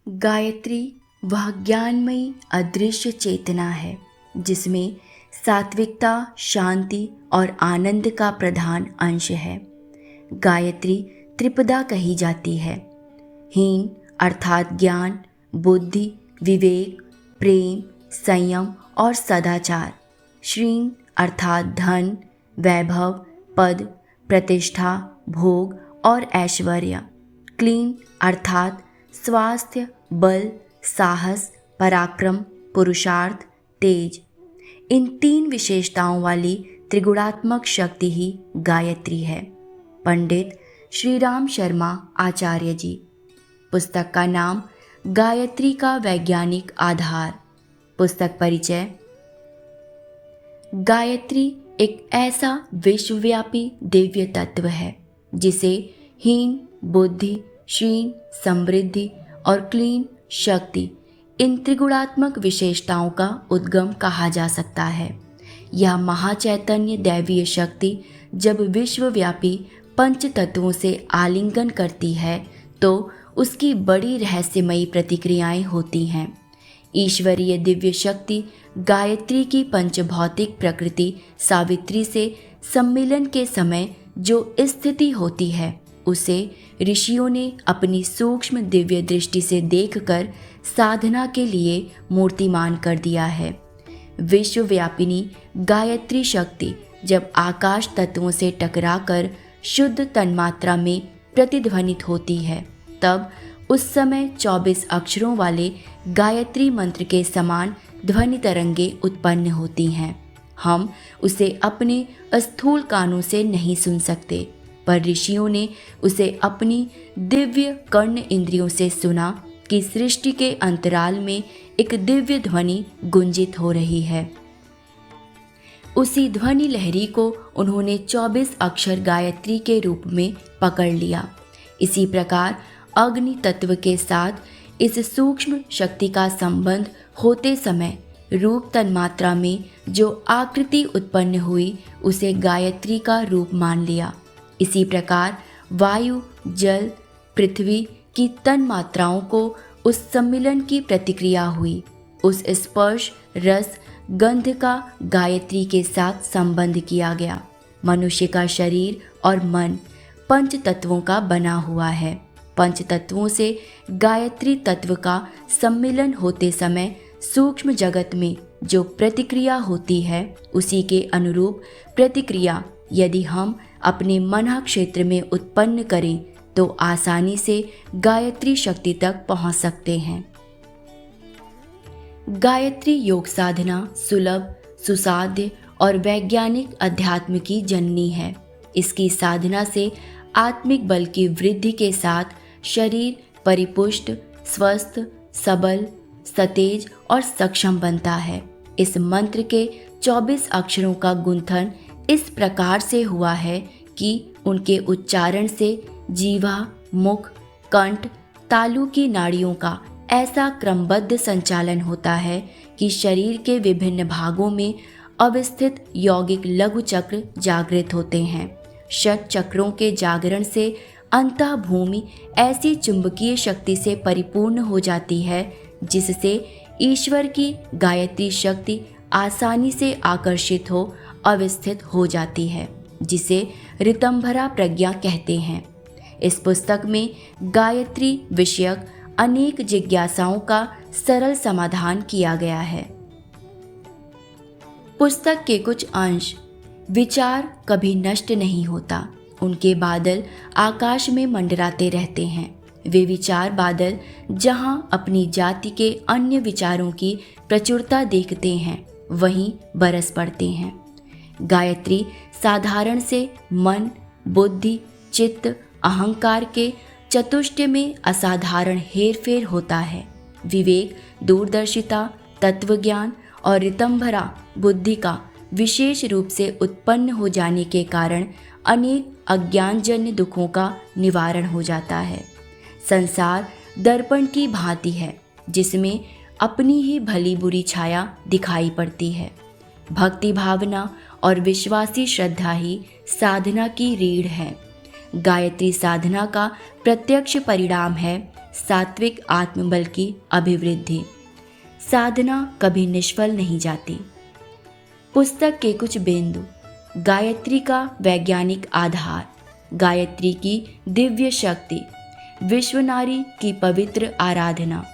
गायत्री वह ज्ञानमयी अदृश्य चेतना है जिसमें सात्विकता, शांति और आनंद का प्रधान अंश है। गायत्री त्रिपदा कही जाती है। हीन अर्थात ज्ञान, बुद्धि, विवेक, प्रेम, संयम और सदाचार। श्रीं अर्थात धन, वैभव, पद, प्रतिष्ठा, भोग और ऐश्वर्य। क्लीं अर्थात स्वास्थ्य, बल, साहस, पराक्रम, पुरुषार्थ, तेज। इन तीन विशेषताओं वाली त्रिगुणात्मक शक्ति ही गायत्री है। पंडित श्री राम शर्मा आचार्य जी। पुस्तक का नाम गायत्री का वैज्ञानिक आधार। पुस्तक परिचय। गायत्री एक ऐसा विश्वव्यापी दिव्य तत्व है जिसे हीन, बुद्धि, क्षीण, समृद्धि और क्लीन, शक्ति, इन त्रिगुणात्मक विशेषताओं का उद्गम कहा जा सकता है। यह महाचैतन्य दैवीय शक्ति जब विश्वव्यापी पंच तत्वों से आलिंगन करती है तो उसकी बड़ी रहस्यमयी प्रतिक्रियाएं होती हैं। ईश्वरीय दिव्य शक्ति गायत्री की पंचभौतिक प्रकृति सावित्री से सम्मिलन के समय जो स्थिति होती है उसे ऋषियों ने अपनी सूक्ष्म दिव्य दृष्टि से देखकर साधना के लिए मूर्तिमान कर दिया है। विश्वव्यापिनी गायत्री शक्ति जब आकाश तत्वों से टकराकर शुद्ध तन्मात्रा में प्रतिध्वनित होती है तब उस समय 24 अक्षरों वाले गायत्री मंत्र के समान ध्वनि तरंगे उत्पन्न होती हैं। हम उसे अपने स्थूल कानों से नहीं सुन सकते, पर ऋषियों ने उसे अपनी दिव्य कर्ण इंद्रियों से सुना कि सृष्टि के अंतराल में एक दिव्य ध्वनि गुंजित हो रही है। उसी ध्वनि लहरी को उन्होंने 24 अक्षर गायत्री के रूप में पकड़ लिया। इसी प्रकार अग्नि तत्व के साथ इस सूक्ष्म शक्ति का संबंध होते समय रूप तन्मात्रा में जो आकृति उत्पन्न हुई उसे गायत्री का रूप मान लिया। इसी प्रकार वायु, जल, पृथ्वी की तन्मात्राओं को उस सम्मिलन की प्रतिक्रिया हुई। उस स्पर्श, रस, गंध का गायत्री के साथ संबंध किया गया। मनुष्य का शरीर और मन पंच तत्वों का बना हुआ है। पंच तत्वों से गायत्री तत्व का सम्मिलन होते समय सूक्ष्म जगत में जो प्रतिक्रिया होती है उसी के अनुरूप प्रतिक्रिया यदि हम अपने मन क्षेत्र में उत्पन्न करें तो आसानी से गायत्री शक्ति तक पहुंच सकते हैं। गायत्री योग साधना सुलभ, सुसाध्य और वैज्ञानिक अध्यात्म की जननी है। इसकी साधना से आत्मिक बल की वृद्धि के साथ शरीर परिपुष्ट, स्वस्थ, सबल, सतेज और सक्षम बनता है। इस मंत्र के 24 अक्षरों का गुंथन इस प्रकार से हुआ है कि उनके उच्चारण से जीवा, मुख, कंठ, तालु की नाड़ियों का ऐसा क्रमबद्ध संचालन होता है कि शरीर के विभिन्न भागों में अवस्थित यौगिक लघु चक्र जागृत होते हैं। षट चक्रों के जागरण से अंतः भूमि ऐसी चुंबकीय शक्ति से परिपूर्ण हो जाती है जिससे ईश्वर की गायत्री शक्ति आसानी से आकर्षित हो अवस्थित हो जाती है, जिसे ऋतंभरा प्रज्ञा कहते हैं। इस पुस्तक में गायत्री विषयक अनेक जिज्ञासाओं का सरल समाधान किया गया है। पुस्तक के कुछ अंश। विचार कभी नष्ट नहीं होता, उनके बादल आकाश में मंडराते रहते हैं। वे विचार बादल जहां अपनी जाति के अन्य विचारों की प्रचुरता देखते हैं वहीं बरस पड़ते हैं। गायत्री साधारण से मन, बुद्धि, चित्त, अहंकार के चतुष्टय में असाधारण हेरफेर होता है। विवेक, दूरदर्शिता, तत्वज्ञान और ऋतंभरा बुद्धि का विशेष रूप से उत्पन्न हो जाने के कारण अनेक अज्ञानजन्य दुखों का निवारण हो जाता है। संसार दर्पण की भांति है जिसमें अपनी ही भली बुरी छाया दिखाई पड़ती है। भक्ति भावना और विश्वासी श्रद्धा ही साधना की रीढ़ है। गायत्री साधना का प्रत्यक्ष परिणाम है सात्विक आत्मबल की अभिवृद्धि। साधना कभी निष्फल नहीं जाती। पुस्तक के कुछ बिंदु। गायत्री का वैज्ञानिक आधार। गायत्री की दिव्य शक्ति। विश्व नारी की पवित्र आराधना।